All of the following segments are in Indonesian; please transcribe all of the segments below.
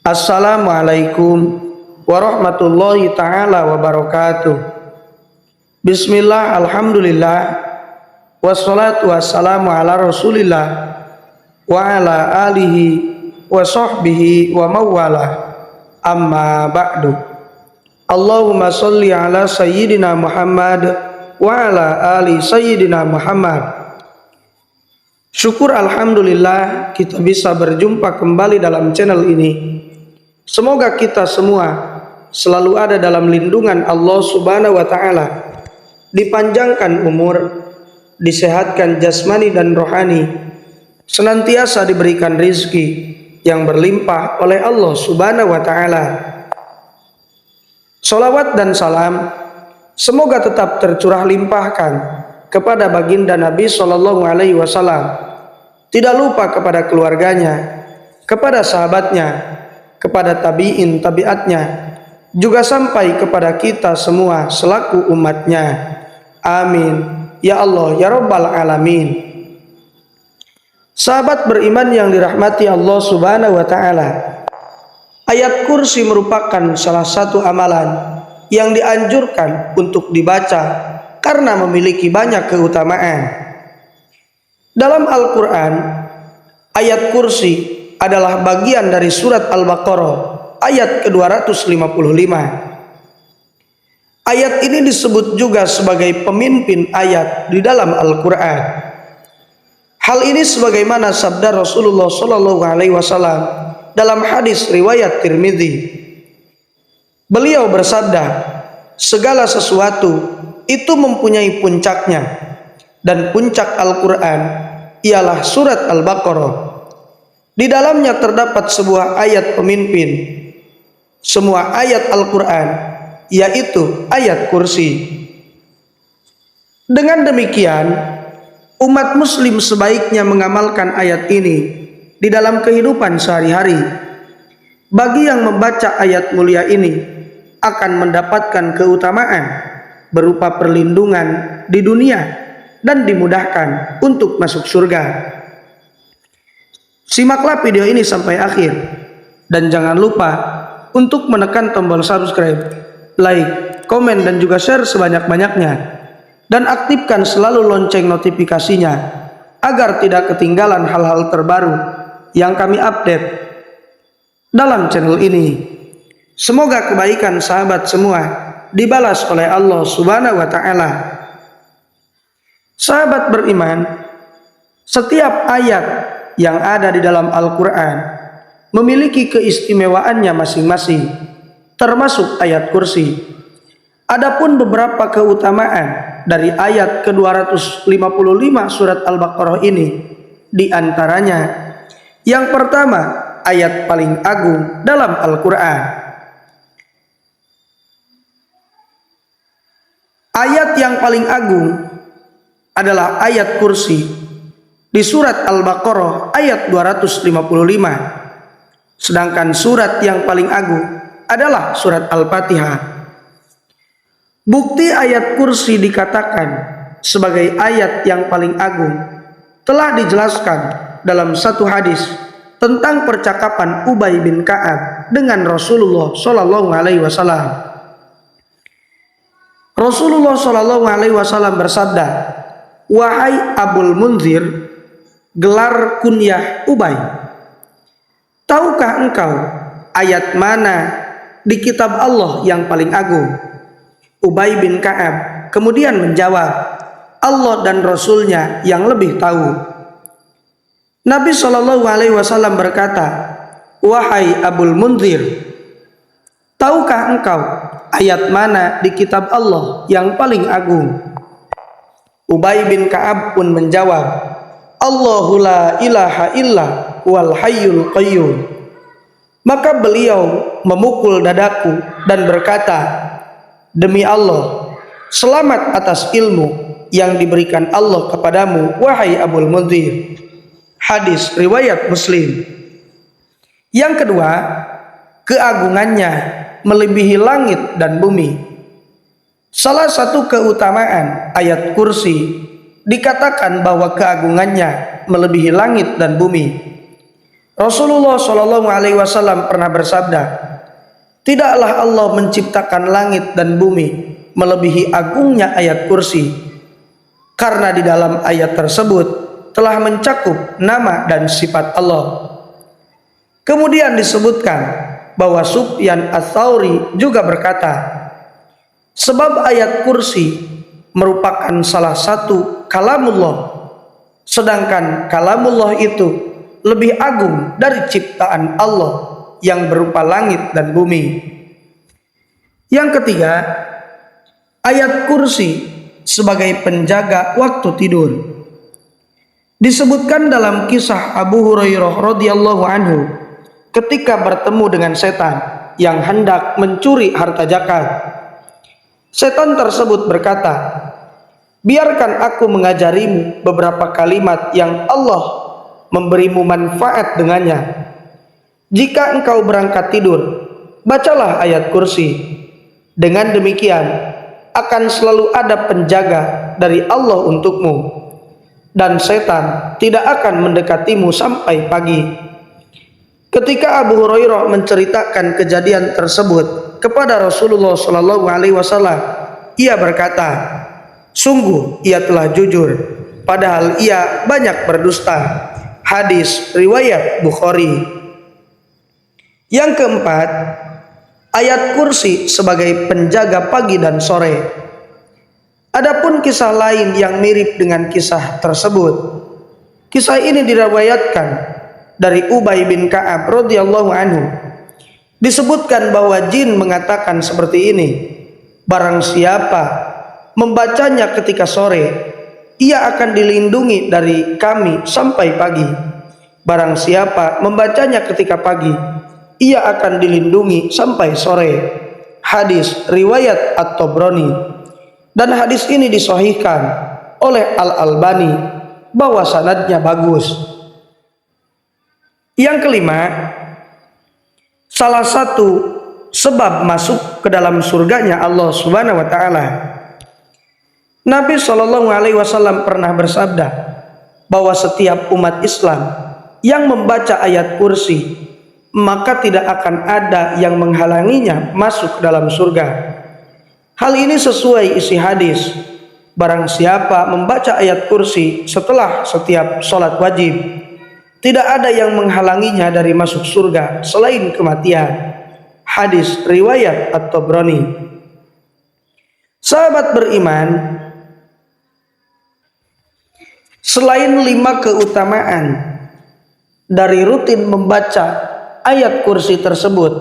Assalamualaikum warahmatullahi taala wabarakatuh. Bismillah, alhamdulillah, wassalatu wassalamu ala rasulillah wa ala alihi wa sahbihi wa mawala, amma ba'du. Allahumma salli ala sayyidina Muhammad wa ala ali sayyidina Muhammad. Syukur alhamdulillah kita bisa berjumpa kembali dalam channel ini. Semoga kita semua selalu ada dalam lindungan Allah Subhanahu wa taala, dipanjangkan umur, disehatkan jasmani dan rohani, senantiasa diberikan rizki yang berlimpah oleh Allah Subhanahu wa taala. Salawat dan salam semoga tetap tercurah limpahkan kepada baginda Nabi Shallallahu Alaihi Wasallam, tidak lupa kepada keluarganya, kepada sahabatnya, kepada tabiin tabiatnya, juga sampai kepada kita semua selaku umatnya. Amin ya Allah ya Rabbal Alamin. Sahabat beriman yang dirahmati Allah Subhanahu wa taala, ayat kursi merupakan salah satu amalan yang dianjurkan untuk dibaca karena memiliki banyak keutamaan. Dalam Al-Quran, ayat kursi adalah bagian dari surat Al-Baqarah ayat ke-255. Ayat ini disebut juga sebagai pemimpin ayat di dalam Al-Quran. Hal ini sebagaimana sabda Rasulullah SAW dalam hadis riwayat Tirmidzi. Beliau bersabda, segala sesuatu itu mempunyai puncaknya, dan puncak Al-Quran ialah surat Al-Baqarah. Di dalamnya terdapat sebuah ayat pemimpin semua ayat Al-Quran, yaitu ayat kursi. Dengan demikian, umat muslim sebaiknya mengamalkan ayat ini di dalam kehidupan sehari-hari. Bagi yang membaca ayat mulia ini akan mendapatkan keutamaan berupa perlindungan di dunia dan dimudahkan untuk masuk surga. Simaklah video ini sampai akhir dan jangan lupa untuk menekan tombol subscribe, like, komen dan juga share sebanyak-banyaknya, dan aktifkan selalu lonceng notifikasinya agar tidak ketinggalan hal-hal terbaru yang kami update dalam channel ini. Semoga kebaikan sahabat semua dibalas oleh Allah Subhanahu wa taala. Sahabat beriman, setiap ayat yang ada di dalam Al-Quran memiliki keistimewaannya masing-masing, termasuk ayat kursi. Adapun beberapa keutamaan dari ayat ke-255 surat Al-Baqarah ini, di antaranya yang pertama, ayat paling agung dalam Al-Quran. Ayat yang paling agung adalah ayat kursi di surat Al-Baqarah ayat 255. Sedangkan surat yang paling agung adalah surat Al-Fatihah. Bukti ayat kursi dikatakan sebagai ayat yang paling agung telah dijelaskan dalam satu hadis tentang percakapan Ubay bin Ka'ab dengan Rasulullah Shallallahu Alaihi Wasallam. Rasulullah Shallallahu Alaihi Wasallam bersabda, wahai Abul Munzir, gelar kunyah Ubay, tahukah engkau ayat mana di kitab Allah yang paling agung? Ubay bin Ka'ab kemudian menjawab, Allah dan Rasulnya yang lebih tahu. Nabi Shallallahu Alaihi Wasallam berkata, wahai Abul Munzir, tahukah engkau ayat mana di kitab Allah yang paling agung? Ubay bin Ka'ab pun menjawab, Allahu la ilaha illa wal hayyul qayyum. Maka beliau memukul dadaku dan berkata, demi Allah, selamat atas ilmu yang diberikan Allah kepadamu, wahai Abul Munzir. Hadis riwayat Muslim. Yang kedua, keagungannya melebihi langit dan bumi. Salah satu keutamaan ayat kursi dikatakan bahwa keagungannya melebihi langit dan bumi. Rasulullah Shallallahu Alaihi Wasallam pernah bersabda, tidaklah Allah menciptakan langit dan bumi melebihi agungnya ayat kursi, karena di dalam ayat tersebut telah mencakup nama dan sifat Allah. Kemudian disebutkan bahwa Sufyan Ats-Tsauri juga berkata, sebab ayat kursi merupakan salah satu kalamullah, sedangkan kalamullah itu lebih agung dari ciptaan Allah yang berupa langit dan bumi. Yang ketiga, ayat kursi sebagai penjaga waktu tidur. Disebutkan dalam kisah Abu Hurairah radhiyallahu anhu ketika bertemu dengan setan yang hendak mencuri harta zakat. Setan tersebut berkata, biarkan aku mengajarimu beberapa kalimat yang Allah memberimu manfaat dengannya. Jika engkau berangkat tidur, bacalah ayat kursi. Dengan demikian akan selalu ada penjaga dari Allah untukmu, dan setan tidak akan mendekatimu sampai pagi. Ketika Abu Hurairah menceritakan kejadian tersebut kepada Rasulullah Shallallahu Alaihi Wasallam, ia berkata, sungguh ia telah jujur, padahal ia banyak berdusta. Hadis riwayat Bukhari. Yang keempat, ayat kursi sebagai penjaga pagi dan sore. Adapun kisah lain yang mirip dengan kisah tersebut. Kisah ini diriwayatkan dari Ubay bin Ka'ab radhiyallahu anhu. Disebutkan bahwa jin mengatakan seperti ini, barang siapa membacanya ketika sore, ia akan dilindungi dari kami sampai pagi. Barang siapa membacanya ketika pagi, ia akan dilindungi sampai sore. Hadis riwayat At-Tabrani. Dan hadis ini disahihkan oleh Al-Albani bahwa sanadnya bagus. Yang kelima, salah satu sebab masuk ke dalam surganya Allah Subhanahu wa taala. Nabi Shallallahu Alaihi Wasallam pernah bersabda bahwa setiap umat Islam yang membaca ayat kursi, maka tidak akan ada yang menghalanginya masuk ke dalam surga. Hal ini sesuai isi hadis, barang siapa membaca ayat kursi setelah setiap sholat wajib, tidak ada yang menghalanginya dari masuk surga selain kematian. Hadis riwayat At-Tabrani. Sahabat beriman, selain 5 keutamaan dari rutin membaca ayat kursi tersebut,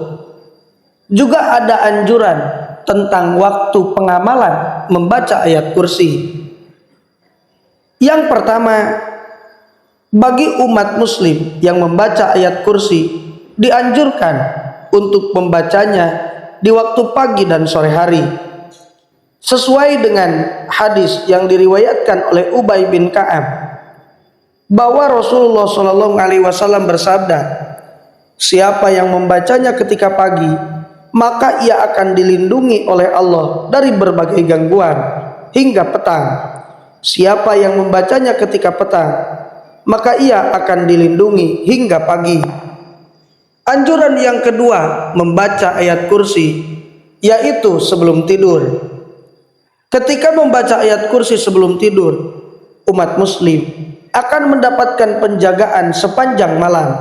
juga ada anjuran tentang waktu pengamalan membaca ayat kursi. Yang pertama, bagi umat muslim yang membaca ayat kursi dianjurkan untuk membacanya di waktu pagi dan sore hari, sesuai dengan hadis yang diriwayatkan oleh Ubay bin Ka'ab bahwa Rasulullah Shallallahu Alaihi Wasallam bersabda, siapa yang membacanya ketika pagi, maka ia akan dilindungi oleh Allah dari berbagai gangguan hingga petang. Siapa yang membacanya ketika petang, maka ia akan dilindungi hingga pagi. Anjuran yang kedua membaca ayat kursi, yaitu sebelum tidur. Ketika membaca ayat kursi sebelum tidur, umat muslim akan mendapatkan penjagaan sepanjang malam.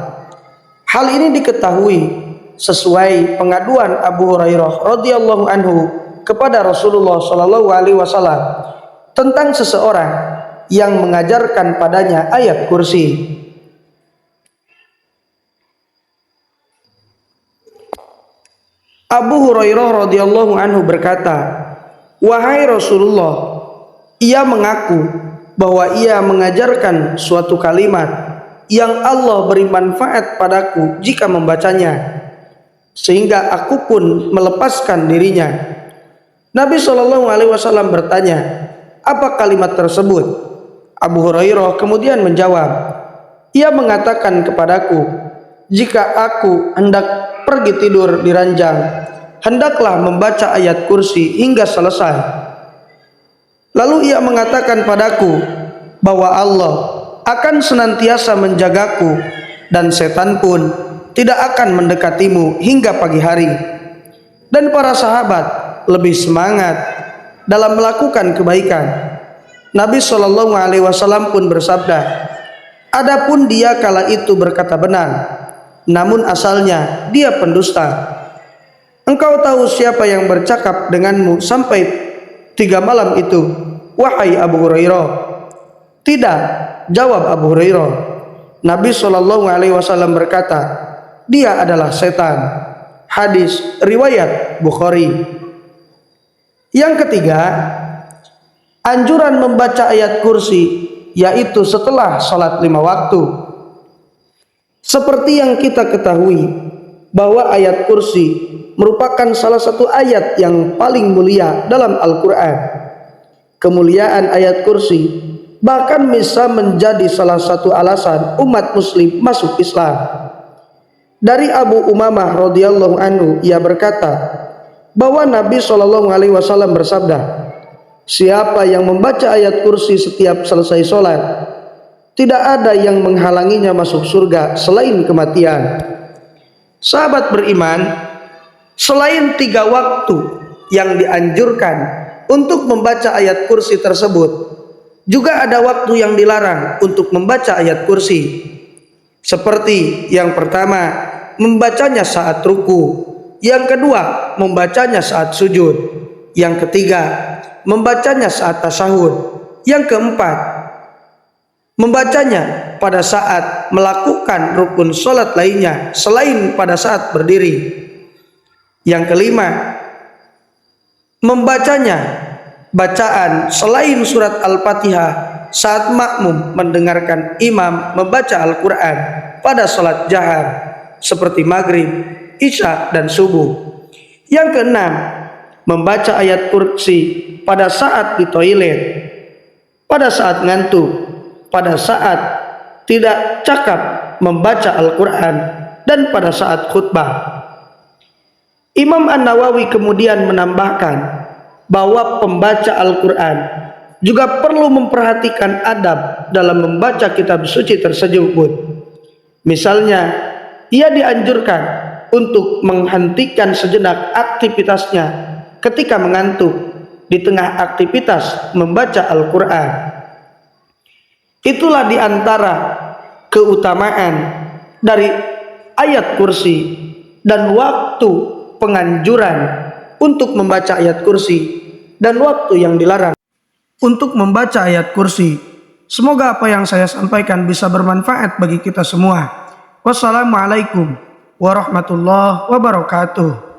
Hal ini diketahui sesuai pengaduan Abu Hurairah radhiyallahu anhu kepada Rasulullah Shallallahu Alaihi Wasallam tentang seseorang yang mengajarkan padanya ayat kursi. Abu Hurairah radhiyallahu anhu berkata, wahai Rasulullah, ia mengaku bahwa ia mengajarkan suatu kalimat yang Allah beri manfaat padaku jika membacanya, sehingga aku pun melepaskan dirinya. Nabi Shallallahu Alaihi Wasallam bertanya, apa kalimat tersebut? Abu Hurairah kemudian menjawab, ia mengatakan kepadaku, jika aku hendak pergi tidur di ranjang, hendaklah membaca ayat kursi hingga selesai. Lalu ia mengatakan padaku bahwa Allah akan senantiasa menjagaku dan setan pun tidak akan mendekatimu hingga pagi hari. Dan para sahabat lebih semangat dalam melakukan kebaikan. Nabi Shallallahu Alaihi Wasallam pun bersabda, adapun dia kala itu berkata benar, namun asalnya dia pendusta. Engkau tahu siapa yang bercakap denganmu sampai 3 malam itu, wahai Abu Hurairah? Tidak, jawab Abu Hurairah. Nabi Shallallahu Alaihi Wasallam berkata, dia adalah setan. Hadis riwayat Bukhari. Yang ketiga, anjuran membaca ayat kursi, yaitu setelah sholat 5 waktu. Seperti yang kita ketahui bahwa ayat kursi merupakan salah satu ayat yang paling mulia dalam Al-Quran. Kemuliaan ayat kursi bahkan bisa menjadi salah satu alasan umat muslim masuk Islam. Dari Abu Umamah radhiyallahu anhu, ia berkata bahwa Nabi Shallallahu Alaihi Wasallam bersabda, siapa yang membaca ayat kursi setiap selesai sholat, tidak ada yang menghalanginya masuk surga selain kematian. Sahabat beriman, selain 3 waktu yang dianjurkan untuk membaca ayat kursi tersebut, juga ada waktu yang dilarang untuk membaca ayat kursi. Seperti yang pertama, membacanya saat ruku. Yang kedua, membacanya saat sujud. Yang ketiga, membacanya saat tasyahud. Yang keempat, membacanya pada saat melakukan rukun sholat lainnya selain pada saat berdiri. Yang kelima, membacanya bacaan selain surat Al-Fatihah saat makmum mendengarkan imam membaca Al-Quran pada sholat jahar seperti maghrib, isya, dan subuh. Yang keenam, membaca ayat kursi pada saat di toilet, pada saat ngantuk, pada saat tidak cakap membaca Al-Quran, dan pada saat khutbah. Imam An-Nawawi kemudian menambahkan bahwa pembaca Al-Quran juga perlu memperhatikan adab dalam membaca kitab suci tersebut. Misalnya, ia dianjurkan untuk menghentikan sejenak aktivitasnya ketika mengantuk di tengah aktivitas membaca Al-Quran. Itulah diantara keutamaan dari ayat kursi dan waktu penganjuran untuk membaca ayat kursi dan waktu yang dilarang untuk membaca ayat kursi. Semoga apa yang saya sampaikan bisa bermanfaat bagi kita semua. Wassalamualaikum warahmatullahi wabarakatuh.